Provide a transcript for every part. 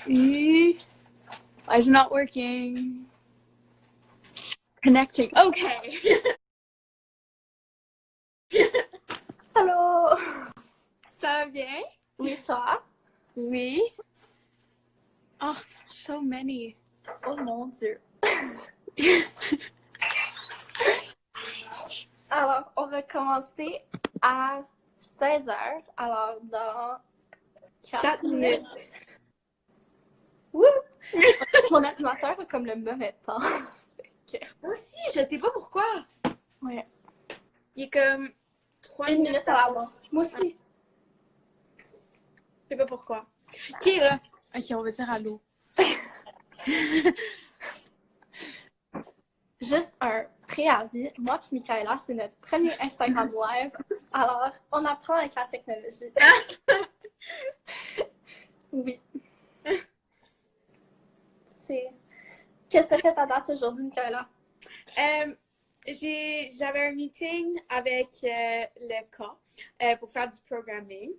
Why is it not working? Connecting. Okay. Allô? Ça va bien? Oui, toi? Oui. Oh, so many. Oh mon Dieu. Alors, on va commencer à 16h. Alors, dans 4 minutes. Wouh! Mon ordinateur a comme le mauvais temps. Moi aussi, je sais pas pourquoi. Ouais. Il est comme 3 Une minutes minute à l'avance. Moi aussi. Je sais pas pourquoi. Ok, là. Ok, on va dire allô. Juste un préavis. Moi et Michaela, c'est notre premier Instagram Live. Alors, on apprend avec la technologie. Oui. C'est... Qu'est-ce que tu as fait à date aujourd'hui, Michaela? J'avais un meeting avec le camp pour faire du programming.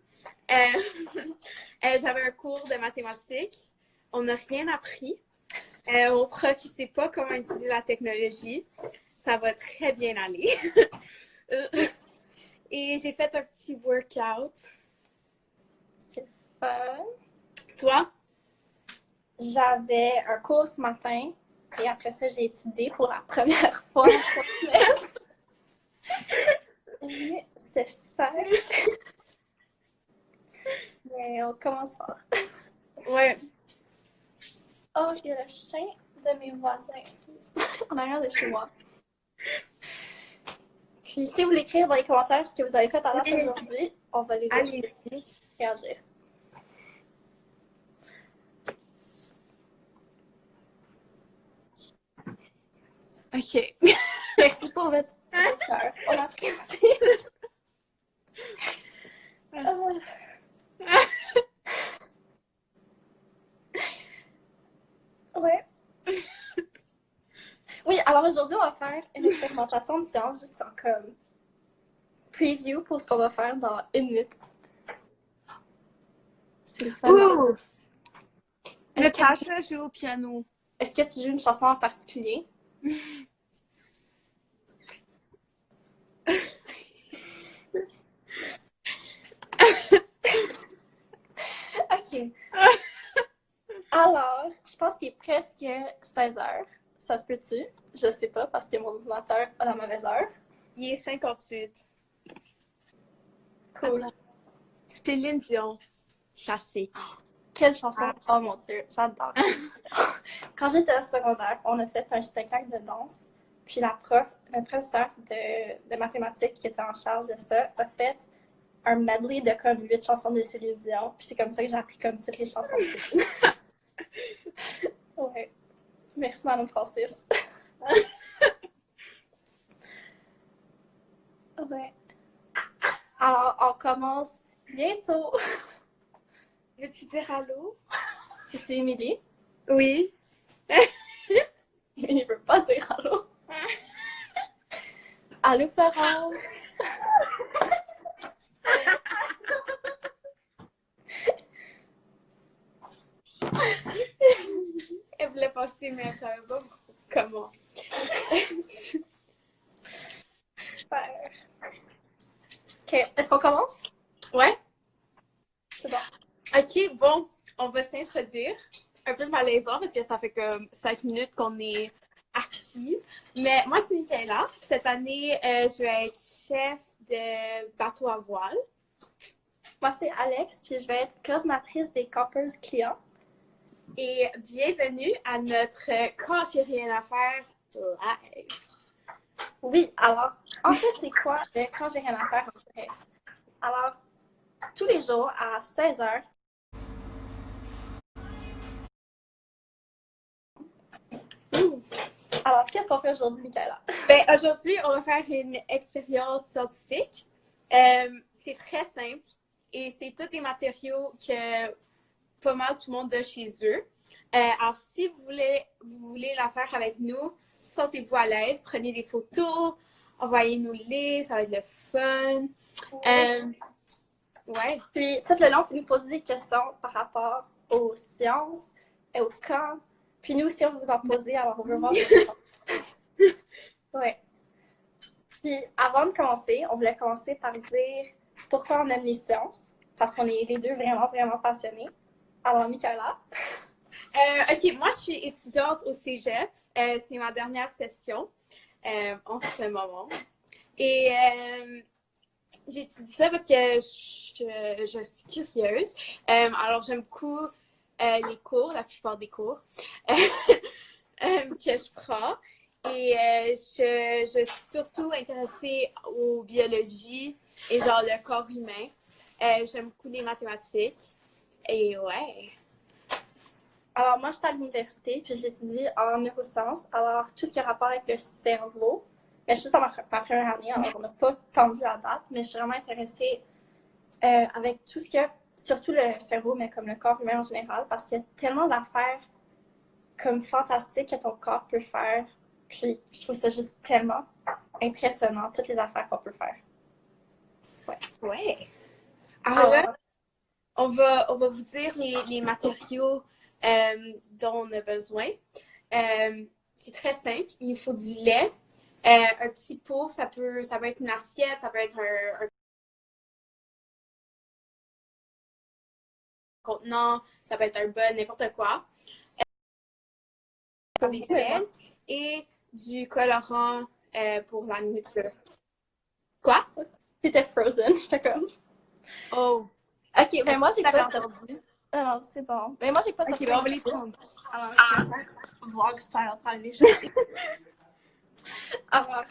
J'avais un cours de mathématiques. On n'a rien appris. Mon prof ne sait pas comment utiliser la technologie. Ça va très bien aller. Et j'ai fait un petit workout. C'est fun. Toi? J'avais un cours ce matin et après ça, j'ai étudié pour la première fois. Et c'était super. Mais on commence fort. Ouais. Oh, il y a le chien de mes voisins, excuse. En arrière de chez moi. Puis si vous voulez écrire dans les commentaires ce que vous avez fait à date aujourd'hui, on va les réagir. OK. Merci pour votre cœur. On apprécie. Ouais. Oui, alors aujourd'hui, on va faire une expérimentation de science juste en comme preview pour ce qu'on va faire dans une minute. C'est le fun. Ouh! Natasha joue au piano. Est-ce que tu joues une chanson en particulier? OK. Alors, je pense qu'il est presque 16h. Ça se peut-tu? Je sais pas parce que mon ordinateur a la mauvaise heure. Il est 58. Cool. Attends. Céline Dion. Classique. Quelle chanson? Oh mon Dieu, j'adore. Quand j'étais au secondaire, on a fait un spectacle de danse. Puis la prof, notre professeur de mathématiques qui était en charge de ça, a fait un medley de comme 8 chansons de Céline Dion. Puis c'est comme ça que j'ai appris comme toutes les chansons de Céline. Ouais. Merci, Madame Francis. Ouais. Alors, on commence bientôt. Veux-tu dire allô? C'est Émilie. Oui. Il veut pas dire allô. Allô, Florence. Elle voulait passer, mais elle savait pas comment. Super. OK. Est-ce qu'on commence? Ouais? C'est bon. OK, bon, on va s'introduire. Un peu malaisant parce que ça fait comme 5 minutes qu'on est actifs. Mais moi, c'est Michaela. Cette année, je vais être chef de bateau à voile. Moi, c'est Alex, puis je vais être coordinatrice des campers clients. Et bienvenue à notre Quand j'ai rien à faire live. Oui, alors, en fait, c'est quoi le Quand j'ai rien à faire en direct? Alors, tous les jours à 16h, alors, qu'est-ce qu'on fait aujourd'hui, Michaela? Ben, aujourd'hui, on va faire une expérience scientifique. C'est très simple et c'est tous des matériaux que pas mal tout le monde a chez eux. Alors, si vous voulez la faire avec nous, sentez-vous à l'aise, prenez des photos, envoyez-nous-les, ça va être le fun. Ouais. Puis, tout le long, vous nous posez des questions par rapport aux sciences. au camp. Puis nous aussi, on va vous en poser, alors on veut voir vos réponses. Ouais. Puis avant de commencer, on voulait commencer par dire pourquoi on aime les sciences, parce qu'on est les deux vraiment, vraiment passionnés. Alors, Michaela. OK, moi, je suis étudiante au cégep. C'est ma dernière session en ce moment. Et j'étudie ça parce que je suis curieuse. Alors, j'aime beaucoup les cours, la plupart des cours que je prends. Et je suis surtout intéressée aux biologies et genre le corps humain. J'aime beaucoup les mathématiques. Et ouais. Alors, moi, je suis à l'université, puis j'étudie en neurosciences. Alors, tout ce qui a rapport avec le cerveau. Mais je suis dans ma première année, alors on n'a pas tant vu à date, mais je suis vraiment intéressée avec tout ce que, surtout le cerveau, mais comme le corps humain en général, parce qu'il y a tellement d'affaires comme fantastiques que ton corps peut faire. Puis, je trouve ça juste tellement impressionnant, toutes les affaires qu'on peut faire. Ouais. Alors là, on va vous dire les matériaux dont on a besoin. C'est très simple. Il faut du lait, un petit pot, ça peut être une assiette, ça peut être un contenant, ça peut être un bol, n'importe quoi. La vaisselle et du colorant pour la nourriture. Quoi? C'était Frozen, j'étais comme. Oh. Ok, ben moi j'ai pas entendu. Non, c'est bon. Ben moi j'ai pas Ok, on va les prendre. Alors, je vais faire vlog style pour aller les chercher. Alors,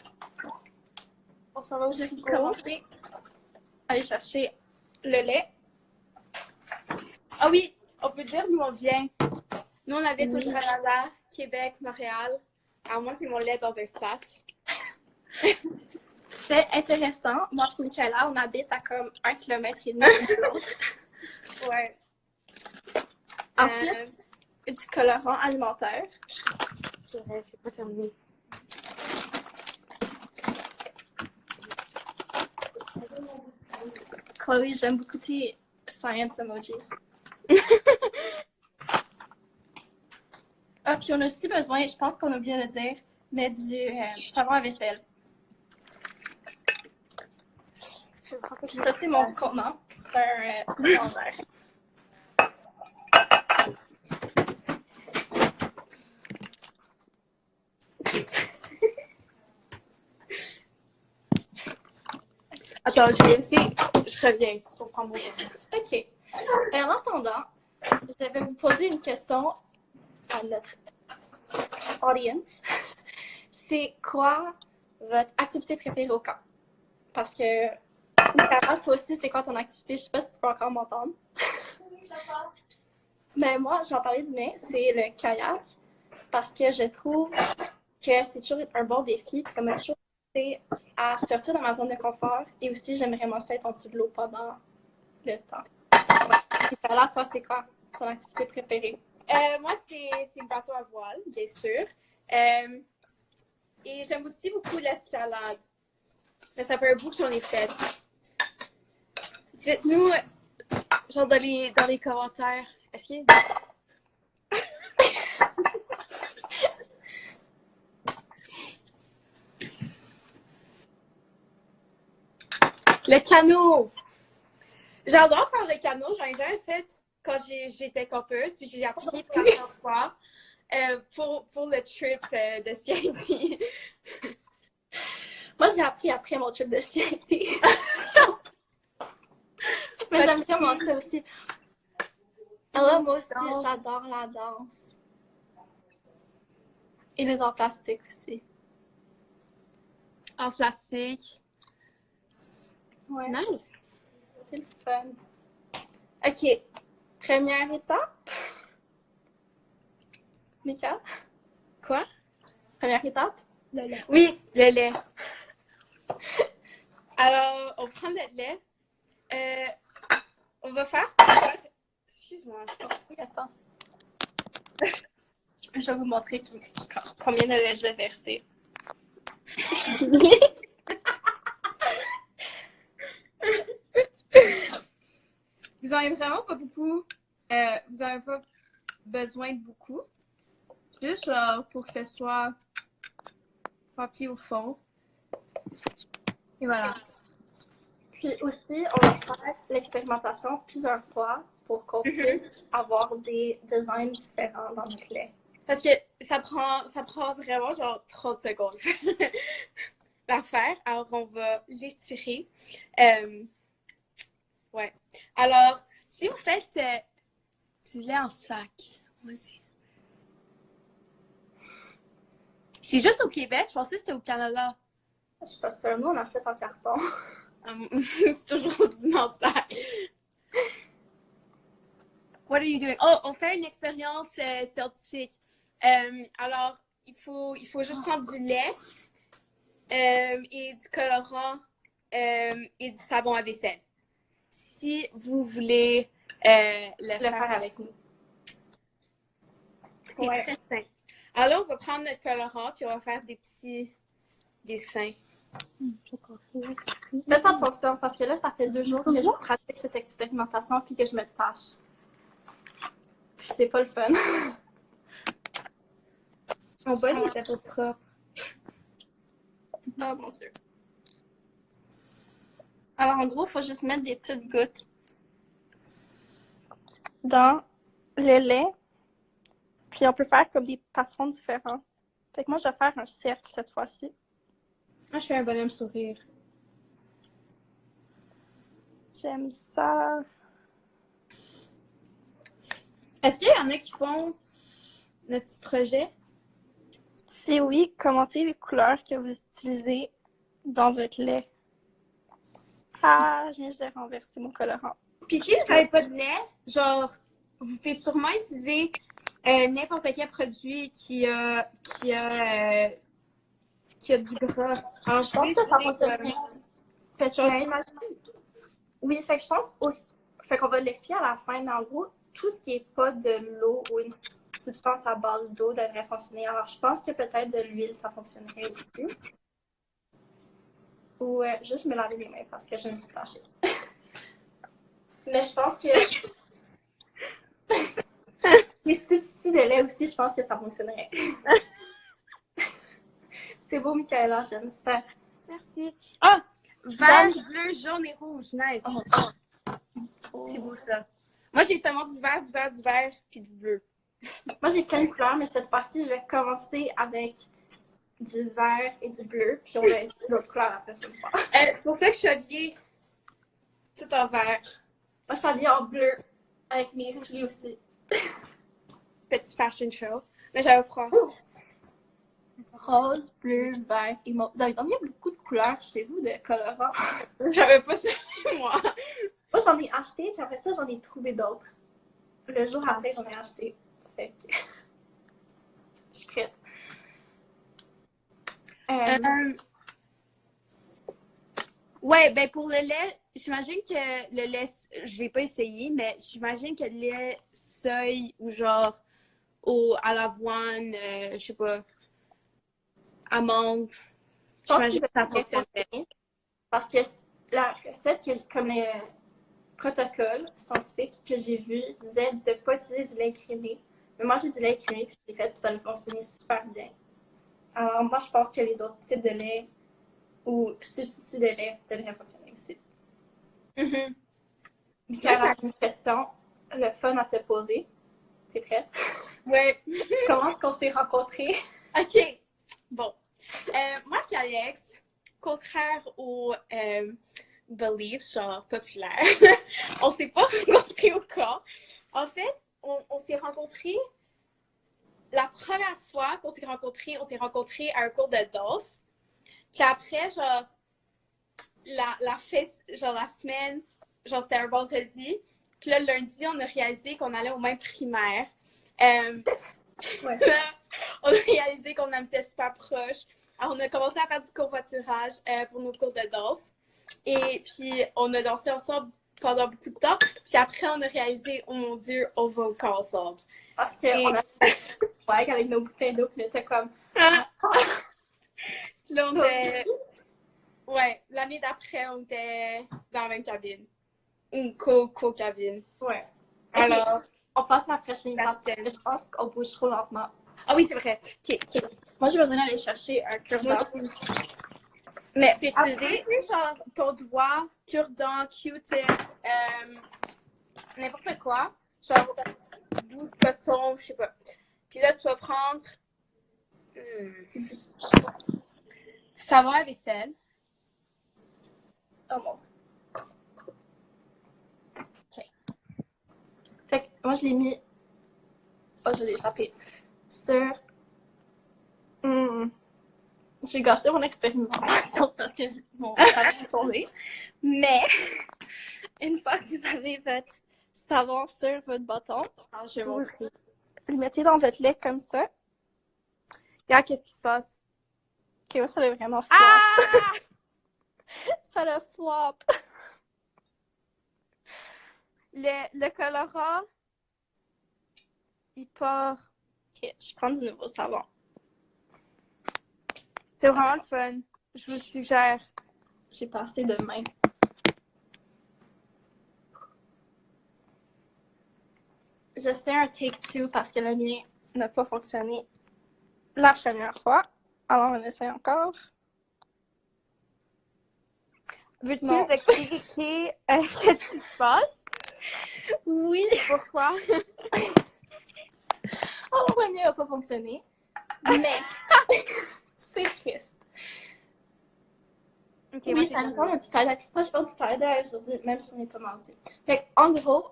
on s'en va au Jéricho. Commencer. Aller chercher le lait. Ah oui, on peut dire d'où on vient. Nous, on habite au Canada, Québec, Montréal. Alors moi, c'est mon lait dans un sac. C'est intéressant. Moi et Michaela, on habite à comme 1,5 km de l'autre. Ouais. Ensuite, du colorant alimentaire. C'est vrai, je vais pas terminer. Chloé, j'aime beaucoup tes science emojis. Ah, puis on a aussi besoin, je pense qu'on a oublié de le dire, mais du savon à vaisselle. Puis ça, c'est mon contenant. C'est un contenant en verre. Attends, je vais essayer. Je reviens pour prendre mon temps. OK. Et en attendant, je vais vous poser une question à notre audience. C'est quoi votre activité préférée au camp? Parce que, Michaela, toi aussi, c'est quoi ton activité? Je sais pas si tu peux encore m'entendre. Mais moi, j'en parlais du mien, c'est le kayak. Parce que je trouve que c'est toujours un bon défi. Puis ça m'a toujours aidé à sortir de ma zone de confort. Et aussi, j'aimerais vraiment ça être en dessous de l'eau pendant le temps. Michaela, toi, c'est quoi ton activité préférée? Moi, c'est le bateau à voile, bien sûr. Et j'aime aussi beaucoup l'escalade. Mais ça fait un bout que j'en ai fait. Dites-nous, genre dans les commentaires, est-ce qu'il y a... Le canot! J'adore faire le canot. J'en ai jamais fait quand j'étais campeuse. Puis j'ai appris pour la première fois pour le trip de CIT. Moi, j'ai appris après mon trip de CIT. Mais j'aime vraiment ça aussi. Alors, moi aussi, j'adore la danse. Et les arts plastiques aussi. En plastique. Ouais. Nice. C'est le fun. OK. Première étape. Mika? Quoi? Première étape? Le lait. Oui, le lait. Alors, on prend le lait. On va faire... Excuse-moi. Oui, attends. Je vais vous montrer combien de lait je vais verser. Vous en avez vraiment pas beaucoup. Vous n'avez pas besoin de beaucoup. Juste genre, pour que ce soit rempli au fond. Et voilà. Puis aussi, on va faire l'expérimentation plusieurs fois pour qu'on puisse avoir des designs différents dans notre lait. Parce que ça prend vraiment genre 30 secondes à faire. Alors, on va l'étirer. Ouais. Alors, si vous faites du lait en sac, vas-y. C'est juste au Québec, je pensais que c'était au Canada. Je sais pas si c'est nous, on achète en carton. C'est toujours en sac. What are you doing? Oh, on fait une expérience scientifique. Alors, il faut juste prendre du lait et du colorant et du savon à vaisselle. Si vous voulez le faire avec nous. C'est très simple. Alors, on va prendre notre colorant puis on va faire des petits dessins. Faites attention parce que là, ça fait 2 jours que je pratique cette expérimentation puis que je me tâche. Puis c'est pas le fun. Mon bol était pas propre. Oh mon Dieu. Alors, en gros, il faut juste mettre des petites gouttes dans le lait. Puis on peut faire comme des patrons différents. Fait que moi, je vais faire un cercle cette fois-ci. Moi, je fais un bonhomme sourire. J'aime ça. Est-ce qu'il y en a qui font notre petit projet? Si oui, commentez les couleurs que vous utilisez dans votre lait. Ah, je viens de renverser mon colorant. Puis si vous n'avez pas de lait, genre, vous pouvez sûrement utiliser n'importe quel produit qui a du gras. Alors, Je pense que ça fonctionne. Oui, fait que je pense aussi. Fait qu'on va l'expliquer à la fin, mais en gros, tout ce qui est pas de l'eau ou une substance à base d'eau devrait fonctionner. Alors, je pense que peut-être de l'huile, ça fonctionnerait aussi. Ou juste me laver les mains parce que je me suis tâchée. Mais je pense que les substituts de lait aussi, je pense que ça fonctionnerait. C'est beau, Michaela, j'aime ça. Merci. Ah! Vert, bleu, jaune et rouge. Nice. Oh. C'est beau ça. Moi, j'ai seulement du vert, puis du bleu. Moi, j'ai plein de couleurs, mais cette fois-ci, je vais commencer avec du vert et du bleu, puis on va essayer d'autres couleurs après chaque fois. C'est pour ça que je suis habillée tout en vert. Moi, je suis habillée en bleu, avec mes souliers aussi. Petit fashion show. Mais j'avais froid. Rose, bleu, vert et mauve. Vous avez donc il y a beaucoup de couleurs chez vous de colorants. J'avais pas ça chez moi. Moi, j'en ai acheté, puis après ça, j'en ai trouvé d'autres. Le jour après, j'en ai acheté. Fait que... je suis prête. Ouais, ben pour le lait, j'imagine que le lait, je l'ai pas essayé, mais j'imagine que le lait soy ou genre à l'avoine, je sais pas, amande, j'imagine que ça fonctionnerait. Parce que la recette, comme le protocole scientifique que j'ai vu, disait de ne pas utiliser du lait écrémé. Mais moi, j'ai du lait écrémé, puis je l'ai fait, puis ça a fonctionné super bien. Alors, moi, je pense que les autres types de lait ou substituts de lait devraient fonctionner aussi. Michaela, une question, le fun à te poser. T'es prête? Ouais. Comment est-ce qu'on s'est rencontrés? OK. Bon. Moi et Alex, contraire aux beliefs, genre populaires, on s'est pas rencontrés au camp. En fait, on s'est rencontrés la première fois qu'on s'est rencontrés, on s'est rencontrés à un cours de danse. Puis après, genre, la fête, genre la semaine, genre c'était un vendredi. Puis là, le lundi, on a réalisé qu'on allait au même primaire. Ouais. On a réalisé qu'on habitait super proche. Alors, on a commencé à faire du covoiturage pour nos cours de danse. Et puis, on a dansé ensemble pendant beaucoup de temps. Puis après, on a réalisé, oh mon Dieu, on va au camp ensemble. Parce qu'on a fait avec nos bouteilles d'eau, puis on était comme... Là, on était... Ouais, l'année d'après, on était dans la même cabine. Une co-cabine. Ouais. Alors... On passe à la prochaine étape. Pastel. Je pense qu'on bouge trop lentement. Ah oui, c'est vrai. OK. Moi, j'ai besoin d'aller chercher un cure-dent. Mais Puis après, utiliser... c'est genre ton doigt, cure-dent, Q-tip, n'importe quoi. Genre bout de coton, je sais pas. Puis là, tu vas prendre du savon à vaisselle. Oh mon Dieu. OK. Fait que moi, je l'ai mis... Oh, je l'ai échappé. Sur... J'ai gâché mon expérimentation parce que mon savon est tombé. Mais, une fois que vous avez votre savon sur votre bâton, Alors, je vais vous montrer. le mettez dans votre lait comme ça. Regarde, qu'est-ce qui se passe. Ok, moi, ça l'a vraiment flop. Ah! Ça l'a flop. Le colorant, il part. Ok, je prends du nouveau savon. C'est vraiment le fun. Je vous le suggère. J'ai passé de main. J'essaie un take two parce que le mien n'a pas fonctionné la première fois. Alors, on essaie encore. Veux-tu Non. nous expliquer qu'est-ce qui se passe? Oui. Pourquoi? Alors, le mien n'a pas fonctionné. Mais, c'est triste. Okay, Oui, ça ressemble à du tie-dye. Moi, je porte du tie-dye aujourd'hui, même si on n'est pas mardi. Fait en gros,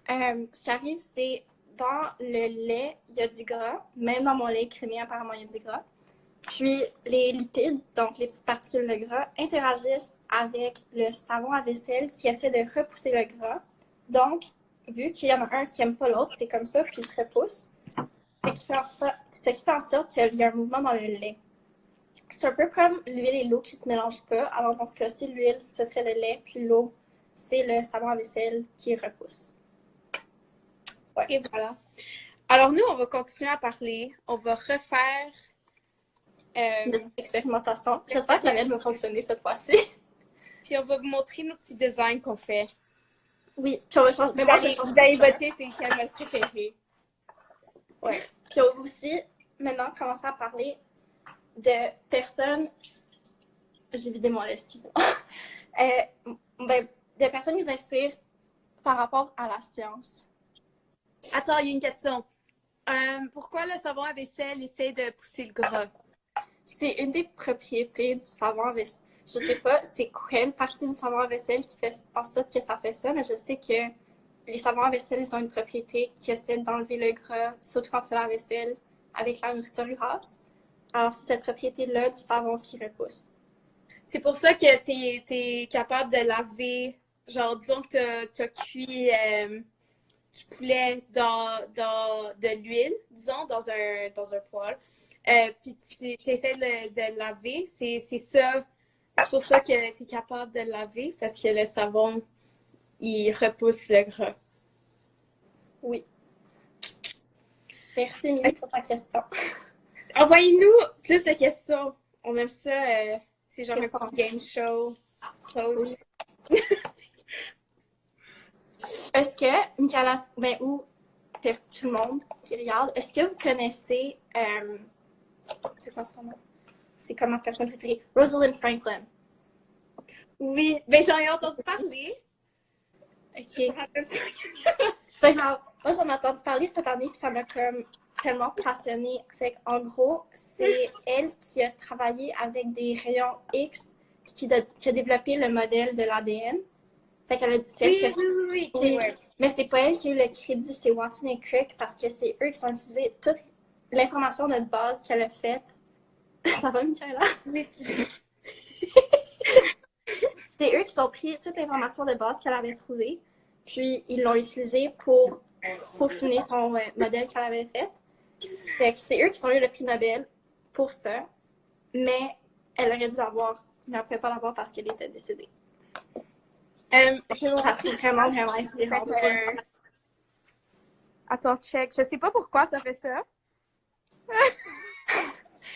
ce qui arrive, c'est dans le lait, il y a du gras. Même dans mon lait crémé, apparemment, il y a du gras. Puis, les lipides, donc les petites particules de gras, interagissent avec le savon à vaisselle qui essaie de repousser le gras. Donc, vu qu'il y en a un qui n'aime pas l'autre, c'est comme ça, puis il se repousse. Ce qui fait en sorte qu'il y a un mouvement dans le lait. C'est un peu comme l'huile et l'eau qui se mélangent pas. Alors, dans ce cas-ci, l'huile, ce serait le lait, puis l'eau, c'est le savon à vaisselle qui repousse. Ouais. Et voilà. Alors, nous, on va continuer à parler. On va refaire L'expérimentation. J'espère que la mienne va fonctionner cette fois-ci. puis on va vous montrer nos petits designs qu'on fait. Oui, puis on va changer. Mais moi, je vais changer Vous allez de couleur. voter c'est lequel votre préféré. Ouais. Puis on va aussi, maintenant, commencer à parler de personnes. J'ai vidé mon lait, excusez-moi. De personnes qui nous inspirent par rapport à la science. Attends, il y a une question. Pourquoi le savon à vaisselle essaie de pousser le gras? C'est une des propriétés du savon à vaisselle. Je sais pas c'est quelle partie du savon à vaisselle qui fait en sorte que ça fait ça, mais je sais que les savons à vaisselle, ils ont une propriété qui essaie d'enlever le gras, surtout quand tu fais la vaisselle avec la nourriture grasse. Alors, c'est cette propriété-là du savon qui repousse. C'est pour ça que t'es capable de laver, genre, disons que t'as cuit du poulet dans de l'huile, disons, dans un poêle, puis tu essaies de laver, c'est ça. C'est pour ça que t'es capable de laver, parce que le savon, il repousse le gras. Oui. Merci, Émilie, pour ta question. Envoyez-nous plus de questions. On aime ça. C'est genre un Répondre. petit game show. Oui. Est-ce que, Michaela, ou pour tout le monde qui regarde, est-ce que vous connaissez, c'est quoi son nom? C'est comme ma personne préférée, Rosalind Franklin. Oui, mais j'en ai entendu parler. Ok. Moi, j'en ai entendu parler cette année, puis ça m'a comme tellement passionnée. Fait en gros, c'est elle qui a travaillé avec des rayons X, puis qui a développé le modèle de l'ADN. Fait qu'elle a Oui. Mais c'est pas elle qui a eu le crédit, c'est Watson et Crick, parce que c'est eux qui ont utilisé toute l'information de base qu'elle a faite. Ça va, Michaela? Oui. C'est eux qui ont pris toute l'information de base qu'elle avait trouvée, puis ils l'ont utilisée pour peaufiner son modèle qu'elle avait fait. Fait que c'est eux qui ont eu le prix Nobel pour ça, mais elle aurait dû l'avoir. Elle ne pouvait pas l'avoir parce qu'elle était décédée. Je la trouve vraiment, vraiment inspirante. Attends, check. Je sais pas pourquoi ça fait ça.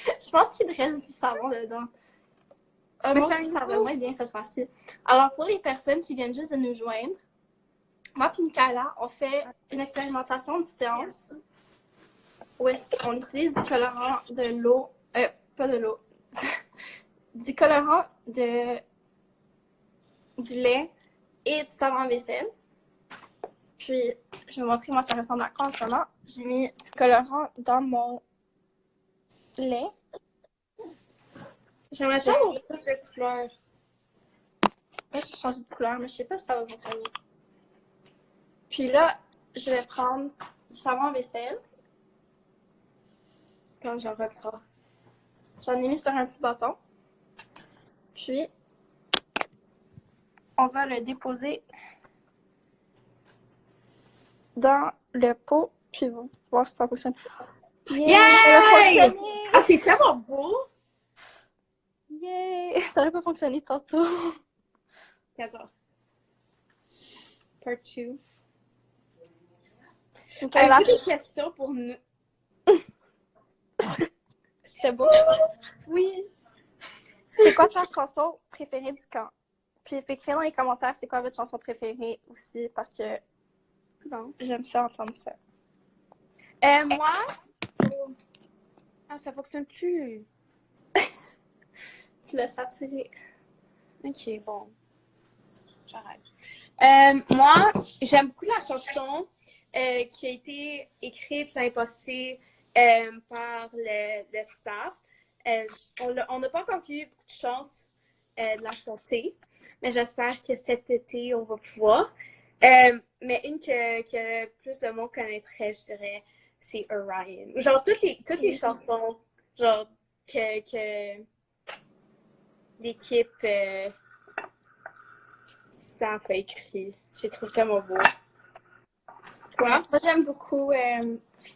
Je pense qu'il reste du savon dedans. Mais moi aussi, ça va moins bien cette fois-ci. Alors, pour les personnes qui viennent juste de nous joindre, Moi puis Michaela, on fait une expérimentation de science où est-ce qu'on utilise du colorant de l'eau, pas de l'eau, du colorant du lait et du savon à vaisselle. Puis, je vais vous montrer moi ça ressemble à quoi en ce moment. J'ai mis du colorant dans mon lait. J'aimerais ça avoir plus de couleurs. Là, j'ai changé de couleur, mais je sais pas si ça va fonctionner. Puis là, je vais prendre du savon à vaisselle. Quand j'en reprends. J'en ai mis sur un petit bâton. Puis, on va le déposer dans le pot, puis voir si ça fonctionne. Yeah! Ça a fonctionné! Ah, c'est tellement beau! Yeah! Ça aurait pas fonctionné tantôt. Attends. Part 2. Avez-vous des questions pour nous? C'était beau. Oui. C'est quoi ta chanson préférée du camp? Puis écrivez dans les commentaires c'est quoi votre chanson préférée aussi, parce que Bon. j'aime ça entendre ça. Moi? Ah, ça fonctionne plus. Tu l'as saturé. Ok, bon. J'arrête. Moi, j'aime beaucoup la chanson qui a été écrite l'année passée par le staff. On n'a pas encore eu beaucoup de chance de la chanter, mais j'espère que cet été, on va pouvoir. Mais une que plus de monde connaîtrait, je dirais, c'est Orion. Genre, toutes les chansons genre, que l'équipe staff a écrit. Je les trouve tellement beau. Toi? Moi, j'aime beaucoup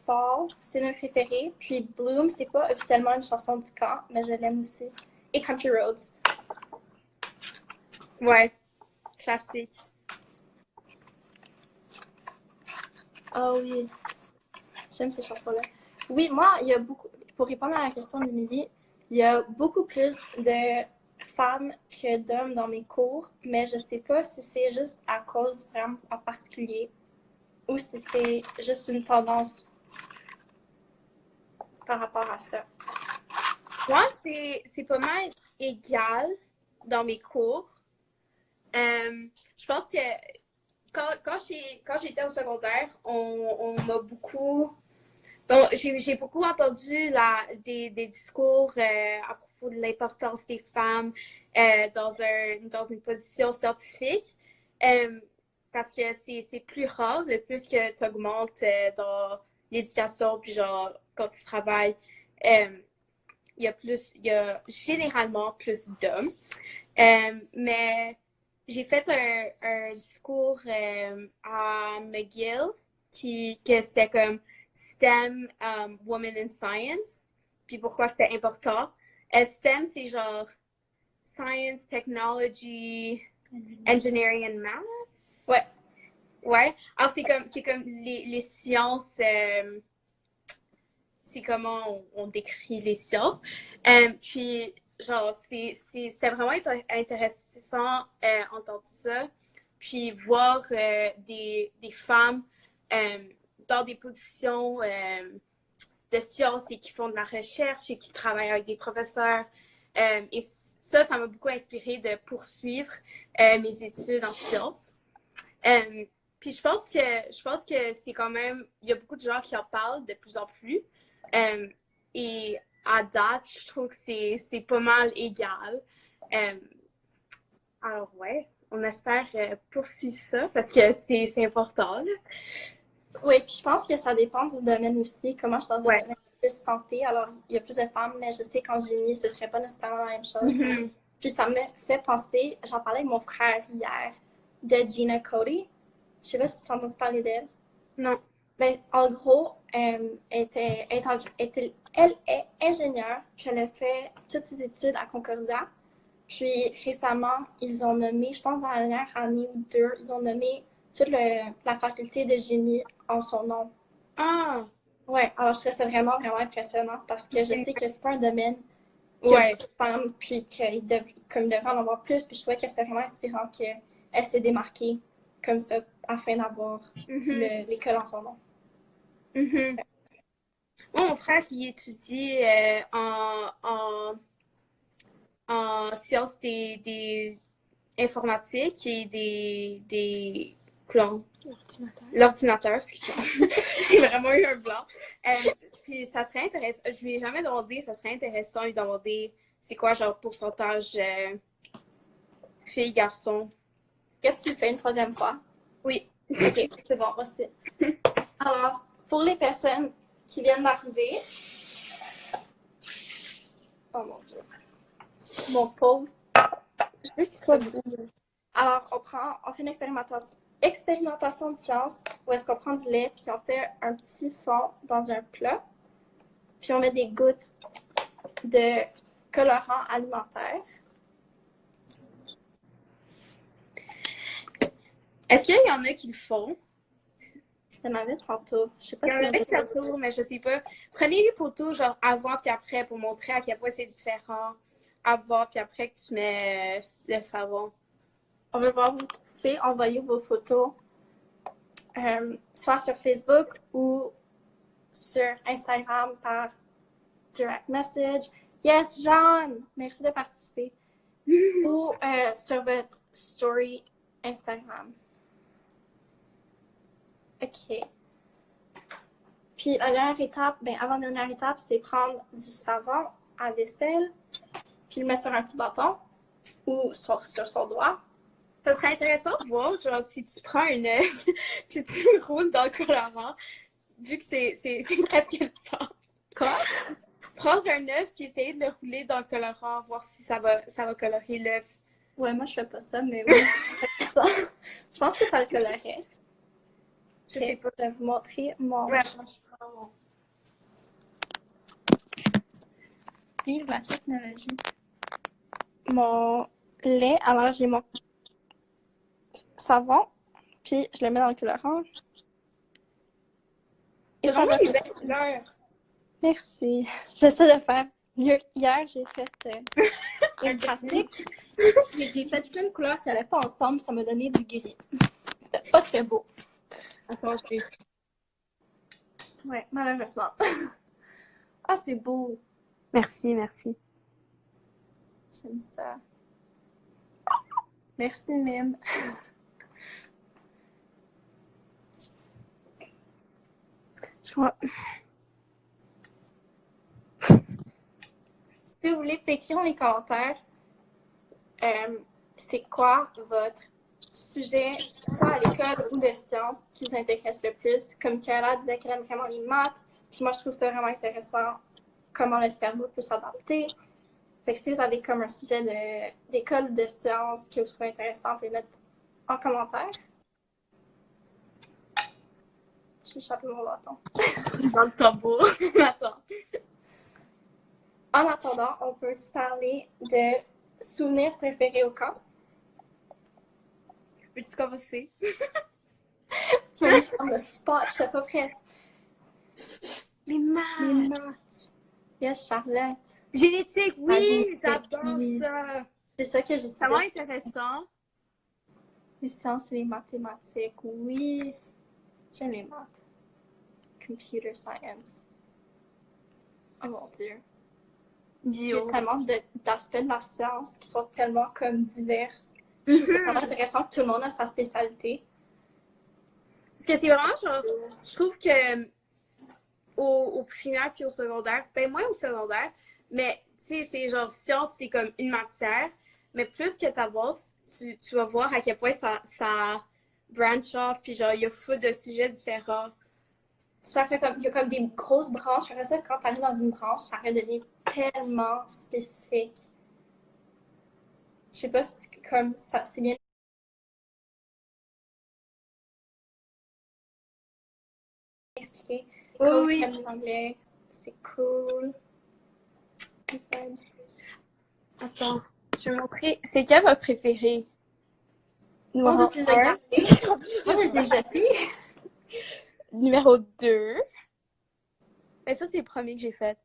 Fall, c'est mon préféré. Puis Bloom, c'est pas officiellement une chanson du camp, mais je l'aime aussi. Et Country Roads. Ouais, classique. Ah oui, j'aime ces chansons-là. Oui, moi, il y a beaucoup, pour répondre à la question d'Emilie, il y a beaucoup plus de femmes que d'hommes dans mes cours, mais je sais pas si c'est juste à cause du programme en particulier ou si c'est juste une tendance par rapport à ça. Moi, c'est pas mal égal dans mes cours. Je pense que quand j'étais au secondaire, on m'a beaucoup... Bon, j'ai beaucoup entendu des discours à propos de l'importance des femmes dans une position scientifique. Parce que c'est plus rare, le plus que tu augmentes dans l'éducation, puis genre, quand tu travailles, il y a généralement plus d'hommes. Mais j'ai fait un discours à McGill que c'était comme STEM, Women in Science. Puis pourquoi c'était important. STEM, c'est genre Science, Technology, Engineering and Math. Ouais. Ouais. Alors, c'est comme les sciences. C'est comment on décrit les sciences. Puis, genre, c'est vraiment intéressant entendre ça. Puis, voir des femmes dans des positions de sciences et qui font de la recherche et qui travaillent avec des professeurs. Et ça m'a beaucoup inspiré de poursuivre mes études en sciences. Puis je pense que c'est quand même, il y a beaucoup de gens qui en parlent de plus en plus. Et à date, je trouve que c'est pas mal égal. Alors ouais, on espère poursuivre ça parce que c'est important. Là. Oui, puis je pense que ça dépend du domaine aussi. Comment je suis dans un domaine plus santé, alors il y a plus de femmes, mais je sais qu'en génie, ce serait pas nécessairement la même chose. Mm-hmm. Puis ça me fait penser, j'en parlais avec mon frère hier, de Gina Cody. Je sais pas si tu as entendu parler d'elle. Non. Ben, en gros, elle est ingénieure, puis elle a fait toutes ses études à Concordia. Puis récemment, ils ont nommé, je pense dans la dernière année ou deux, ils ont nommé toute la faculté de génie en son nom. Ah! Ouais, alors je trouve ça vraiment, vraiment impressionnant parce que je sais que c'est pas un domaine qui Ouais. a beaucoup de femmes, puis qu'il devrait en avoir plus. Puis je trouvais que c'était vraiment inspirant qu'elle s'est démarquée comme ça afin d'avoir l'école en son nom. Moi, mon frère, il étudie en sciences des informatiques et des l'ordinateur, excuse-moi. J'ai vraiment eu un blanc. Puis ça serait intéressant. Je lui ai jamais demandé, ça serait intéressant de lui demander c'est quoi genre pourcentage filles-garçons. Est-ce que tu le fais une troisième fois? Oui. Ok, c'est bon, voici. Alors, pour les personnes qui viennent d'arriver, oh mon Dieu, mon pauvre. Je veux qu'il soit beau. Alors, on fait une expérimentation de science où est-ce qu'on prend du lait puis on fait un petit fond dans un plat puis on met des gouttes de colorant alimentaire. Est-ce qu'il y en a qui le font? Je t'en avais tantôt. Je sais pas Il y en si avait tantôt, mais je sais pas. Prenez les photos genre avant puis après pour montrer à quel point c'est différent. Avant puis après que tu mets le savon. on veut voir vous pouvez envoyer vos photos soit sur Facebook ou sur Instagram par direct message. Yes, Jeanne! Merci de participer. Ou sur votre story Instagram. OK. Puis la dernière étape, avant-dernière étape, c'est prendre du savon à vaisselle, puis le mettre sur un petit bâton ou sur son doigt. Ça serait intéressant de voir, genre, si tu prends un œuf puis tu le roules dans le colorant, vu que c'est presque le temps. Quoi? Prendre un œuf puis essayer de le rouler dans le colorant, voir si ça va colorer l'œuf. Ouais, moi je fais pas ça, mais oui, je fais ça. Je pense que ça le colorerait. Je sais pas. Je vais vous montrer mon... Ouais, moi, je prends mon... Vive la technologie. Mon lait, alors j'ai mon savon, puis je le mets dans le colorant. C'est vraiment une belle couleur. Merci. J'essaie de faire mieux. Hier, j'ai fait une pratique. J'ai fait plein de couleurs qui n'allaient pas ensemble. Ça m'a donné du gris. C'était pas très beau. Attends, je vais... Ouais, malheureusement. Ah, c'est beau. Merci, merci. J'aime ça. Merci, Mime. Je crois... Si vous voulez écrire dans les commentaires, c'est quoi votre sujet, soit à l'école ou de sciences, qui vous intéresse le plus? Comme Kayla disait qu'elle aime vraiment les maths, puis moi je trouve ça vraiment intéressant, comment le cerveau peut s'adapter. Fait que si vous avez comme un sujet d'école ou de sciences que vous trouvez intéressant, vous pouvez le mettre en commentaire. Je vais échapper mon bâton. Dans le tambour. Attends. En attendant, on peut aussi parler de souvenirs préférés au camp. Peux-tu commencer? Tu m'as mis dans le spot, je n'étais pas prête. Les maths. Les maths. Yes, Charlotte. Génétique, oui, Génétique, j'adore oui. ça. C'est ça que j'ai dit. C'est vraiment intéressant. Les sciences et les mathématiques, oui. J'aime les maths. Computer science. Oh mon Dieu. Il y a Bio. tellement d'aspects de la science qui sont tellement comme diverses. Je trouve ça vraiment intéressant que tout le monde a sa spécialité. Parce que c'est vraiment genre, je trouve que au primaire puis au secondaire, ben moins au secondaire, mais tu sais, c'est genre science, c'est comme une matière, mais plus que t'avances, tu vas voir à quel point ça branch off, puis genre, il y a full de sujets différents. Ça fait comme, il y a comme des grosses branches. Après ça, quand tu arrives dans une branche, ça redevient tellement spécifique. Je sais pas si comme ça, c'est bien expliqué. Oui. En anglais, c'est cool. C'est fun. Attends, je vais montrer. C'est quel votre préféré? On utilise les Moi, je les ai jetés. Numéro 2. Mais ça, c'est le premier que j'ai fait.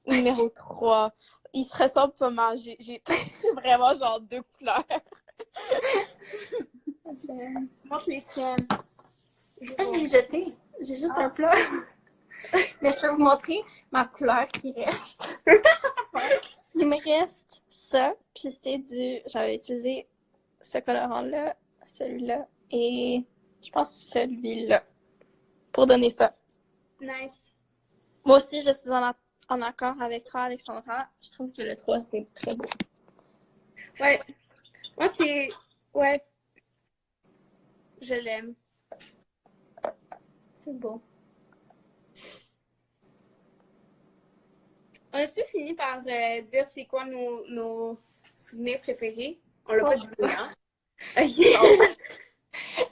Numéro 3. Il se ressemble pas mal. J'ai vraiment genre deux couleurs. Montre les tiennes. Ah, je les ai jetés. J'ai juste un plat. Mais je peux vous montrer ma couleur qui reste. Il me reste ça, puis c'est du... J'avais utilisé ce colorant-là, celui-là, et je pense celui-là, pour donner ça. Nice. Moi aussi, je suis en accord avec toi, Alexandra. Je trouve que le 3, c'est très beau. Ouais. Moi, c'est... Ouais. Je l'aime. C'est beau. On a-tu fini par dire c'est quoi nos souvenirs préférés? On l'a pas dit, hein? Ok.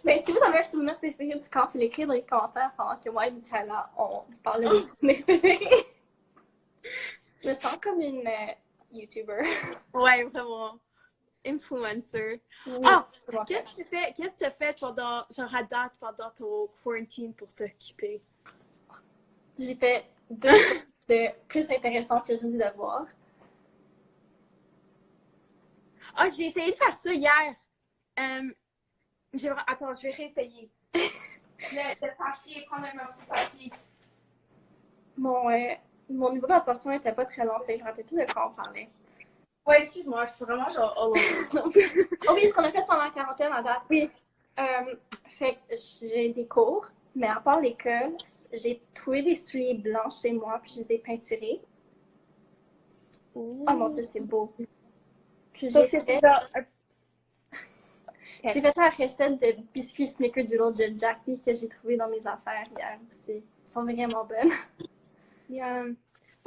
Mais si vous avez un souvenir préféré du camp, l'écrire dans les commentaires pendant que moi et Michaela, on parle de nos souvenirs préférés. Je me sens comme une YouTuber. Ouais, vraiment. Influencer. Oui, Ah! vraiment. Qu'est-ce que tu as fait pendant, genre à date, pendant ton quarantine pour t'occuper? J'ai fait 2 choses de plus intéressant que juste de voir. Ah, j'ai essayé de faire ça hier. Attends, je vais réessayer. Le papier, prendre un petit papier. Mon niveau d'attention était pas très long, fait que je me rappelle plus de quoi on parlait. Ouais, excuse-moi, je suis vraiment genre all over. Oh oui, ce qu'on a fait pendant la quarantaine à date. Oui. Fait que j'ai des cours, mais à part l'école, j'ai trouvé des souliers blancs chez moi, puis je les ai peinturés. Oh mon Dieu, c'est beau. Puis j'ai fait la recette de biscuits Snickerdoodle de Jackie que j'ai trouvé dans mes affaires hier aussi. Ils sont vraiment bonnes. Yeah.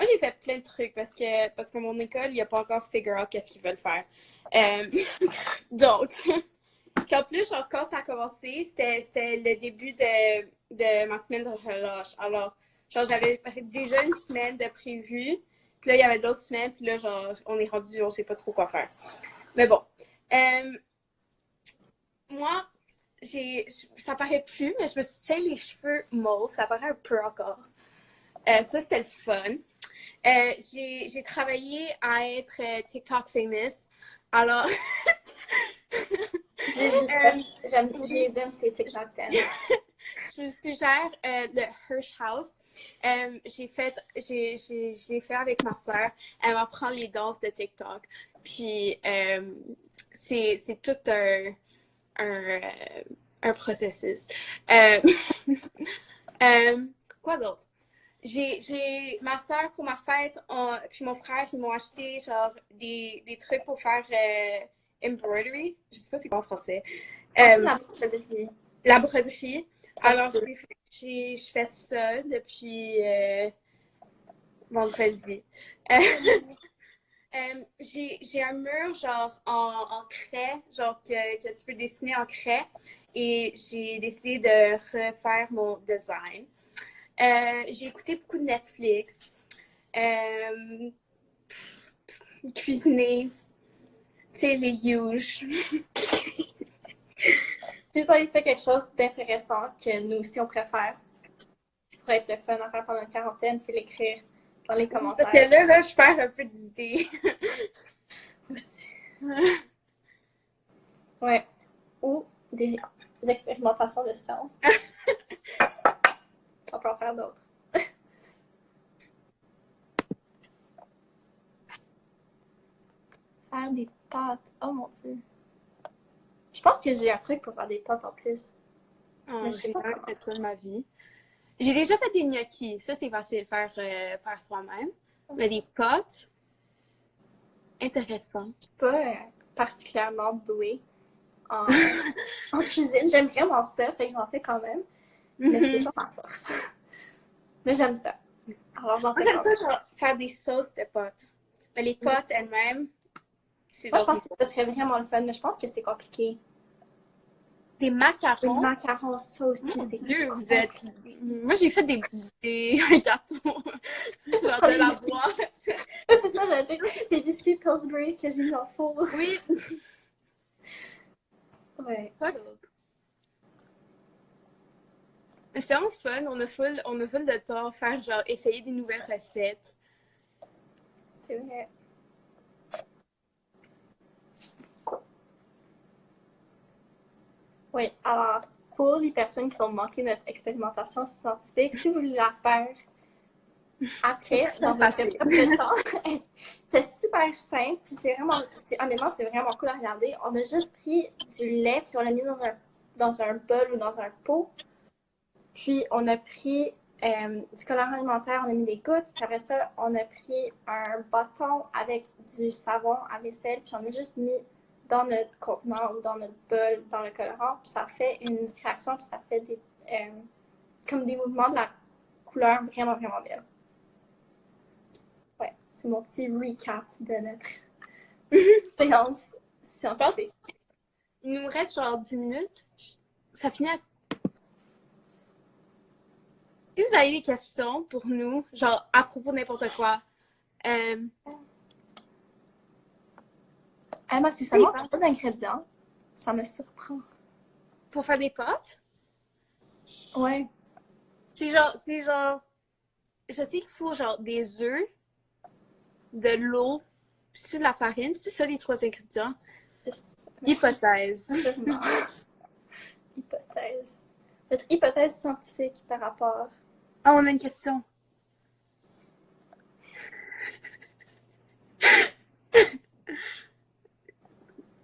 Moi, j'ai fait plein de trucs parce que mon école, il a pas encore figure out qu'est-ce qu'ils veulent faire. Donc, en plus, genre, quand ça a commencé, c'était le début de ma semaine de relâche. Alors, genre, j'avais déjà une semaine de prévu. Puis là, il y avait d'autres semaines. Puis là, genre, on est rendu, on sait pas trop quoi faire. Mais bon. Moi, ça paraît plus, mais je me suis teint les cheveux mauves. Ça paraît un peu encore. Ça, c'est le fun. J'ai travaillé à être TikTok famous. Alors, J'ai vu ça. Je les aime, tes TikTok tellement. je suggère le Hirsch House. J'ai fait avec ma soeur. Elle m'apprend les danses de TikTok. Puis, c'est tout un processus. Quoi d'autre? Ma soeur pour ma fête, puis mon frère, ils m'ont acheté genre des trucs pour faire embroidery. Je sais pas c'est quoi en français. La broderie. La broderie. Alors, je fais ça depuis vendredi. J'ai un mur genre en craie, genre que tu peux dessiner en craie. Et j'ai décidé de refaire mon design. J'ai écouté beaucoup de Netflix. Cuisiner. Tu sais, les huge. Si ça fait quelque chose d'intéressant que nous aussi on préfère, qui pourrait être le fun à faire pendant une quarantaine, puis l'écrire dans les commentaires. Parce que là, je perds un peu d'idées. Aussi. Ouais. Ou des expérimentations de science. On peut en faire d'autres. Faire des pâtes. Oh mon Dieu. Je pense que j'ai un truc pour faire des pâtes en plus. Mais je sais pas comment fait ça de ma vie. J'ai déjà fait des gnocchis. Ça, c'est facile de faire soi-même. Mais des pâtes, intéressant. Je suis pas particulièrement douée en cuisine. J'aime vraiment ça, fait que j'en fais quand même. Mais c'est pas ma force. Mais j'aime ça. Alors j'en fais J'aime ça, genre, faire des sauces de pâtes. Mais les pâtes elles-mêmes, c'est moi, je pense que ça serait vraiment le fun, mais je pense que c'est compliqué. Des macarons. Des macarons sauce. Mon Dieu, vous êtes. Moi, j'ai fait des gâteaux. Genre de la boîte. C'est ça, j'allais dire. Des biscuits Pillsbury que j'ai mis dans le four. Oui. Ouais. Mais c'est vraiment fun. On a full de temps à faire, genre, essayer des nouvelles recettes. C'est vrai. Oui, alors, pour les personnes qui ont manqué notre expérimentation scientifique, si vous voulez la faire après, dans votre facile. propre temps, c'est super simple, puis honnêtement, c'est vraiment cool à regarder. On a juste pris du lait, puis on l'a mis dans un bol ou dans un pot, puis on a pris du colorant alimentaire, on a mis des gouttes, puis après ça, on a pris un bâton avec du savon à vaisselle, puis on a juste mis dans notre contenant ou dans notre bol, dans le colorant, puis ça fait une réaction, puis ça fait comme des mouvements de la couleur vraiment, vraiment belle. Ouais, c'est mon petit recap de notre expérience scientifique. Il nous reste genre 10 minutes. Ça finit à... Si vous avez des questions pour nous, genre à propos de n'importe quoi, Moi, c'est seulement trois ingrédients. Ça me surprend. pour faire des pâtes, Ouais. c'est genre, je sais qu'il faut genre des œufs, de l'eau, puis de la farine. C'est ça les 3 ingrédients. Hypothèse. Sûrement. Hypothèse. Notre hypothèse scientifique par rapport. Ah, on a une question.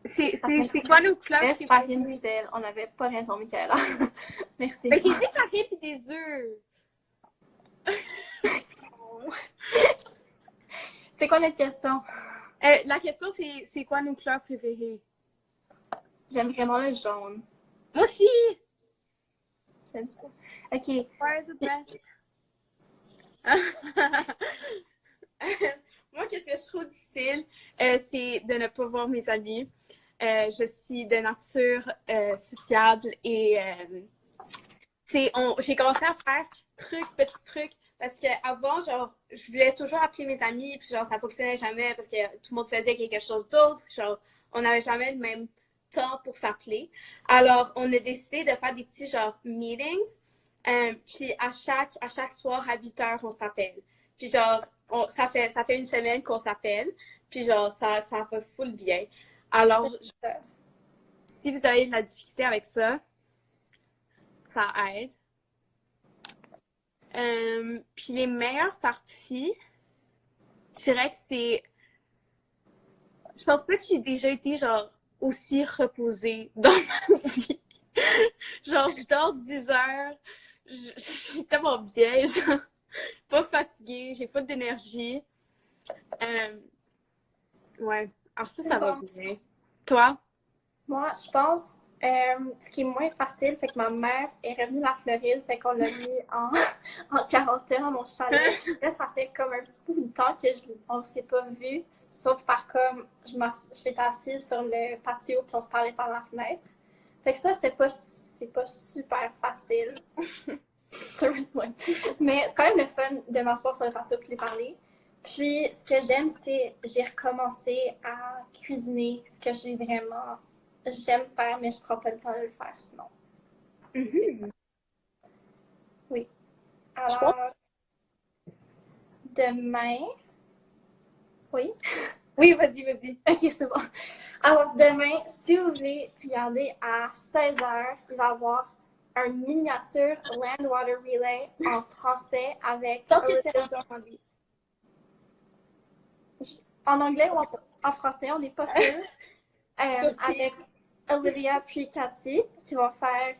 C'est quoi nos couleurs? Farine, sel. On n'avait pas raison, Michaela. Merci. Mais j'ai dit farine et des œufs. C'est quoi notre question? La question, c'est quoi nos couleurs préférées? J'aime vraiment le jaune. Moi aussi! J'aime ça. OK. What are the best? Moi, qu'est-ce que je trouve difficile, c'est de ne pas voir mes amis. Je suis de nature sociable et j'ai commencé à faire petits trucs, parce qu'avant, genre, je voulais toujours appeler mes amis, puis genre, ça fonctionnait jamais parce que tout le monde faisait quelque chose d'autre. Genre, on n'avait jamais le même temps pour s'appeler. Alors, on a décidé de faire des petits, genre, meetings. Puis à chaque soir, à 8 heures, on s'appelle. Puis genre, ça fait une semaine qu'on s'appelle. Puis genre, ça va full bien. Alors, si vous avez de la difficulté avec ça, ça aide. Puis les meilleures parties, je dirais que c'est... Je pense pas que j'ai déjà été, genre, aussi reposée dans ma vie. Genre, je dors 10 heures, je suis tellement bien, genre, pas fatiguée, j'ai pas d'énergie. Ouais, alors ça va bien. Toi? Moi, je pense, ce qui est moins facile, fait que ma mère est revenue de la Floride, fait qu'on l'a mis en quarantaine à mon chalet. Là, ça fait comme un petit peu de temps qu'on ne s'est pas vu, sauf par comme, j'étais assise sur le patio puis on se parlait par la fenêtre. Fait que ça, c'est pas super facile. Mais c'est quand même le fun de m'asseoir sur le patio et de parler. Puis, ce que j'aime, c'est j'ai recommencé à cuisiner, ce que j'aime faire, mais je prends pas le temps de le faire sinon. Oui. Alors, demain... Oui? Oui, vas-y. Ok, c'est bon. Alors, demain, si vous voulez regarder à 16h, il va y avoir un miniature Land Water Relay en français avec... Je pense que c'est rendu en anglais. En anglais ou en français, on n'est pas sûr. Avec Olivia puis Cathy qui vont faire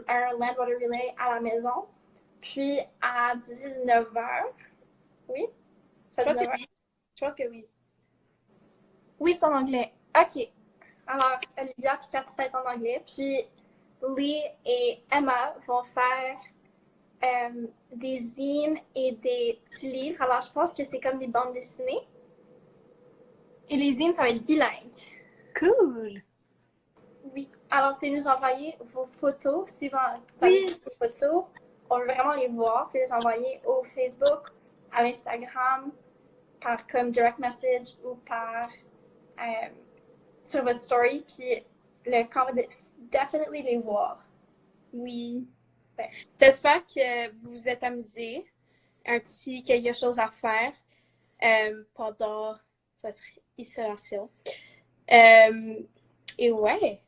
un Land Water Relay à la maison. Puis à 19h. Oui? Je pense que oui. Oui, c'est en anglais. OK. Alors, Olivia puis Cathy, c'est en anglais. Puis Lee et Emma vont faire des zines et des petits livres. Alors, je pense que c'est comme des bandes dessinées. Et les zines, ça va être bilingue. Cool! Oui. Alors, vous pouvez nous envoyer vos photos. Si vous avez des photos, on veut vraiment les voir. Vous pouvez les envoyer au Facebook, à l'Instagram, par comme direct message ou par sur votre story. Puis le camp va definitely les voir. Oui. Ouais. J'espère que vous vous êtes amusés. Un petit quelque chose à faire pendant votre isolation. Et ouais.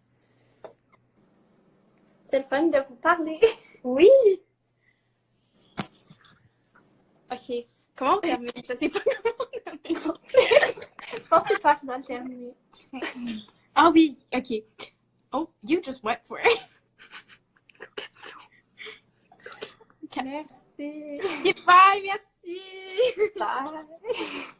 C'est le fun de vous parler. Oui! OK. Comment on termine? Je sais pas comment on termine. Je pense que c'est toi qui dois le terminer. Ah oui, OK. Oh, you just went for it. Merci. Bye, merci! Bye.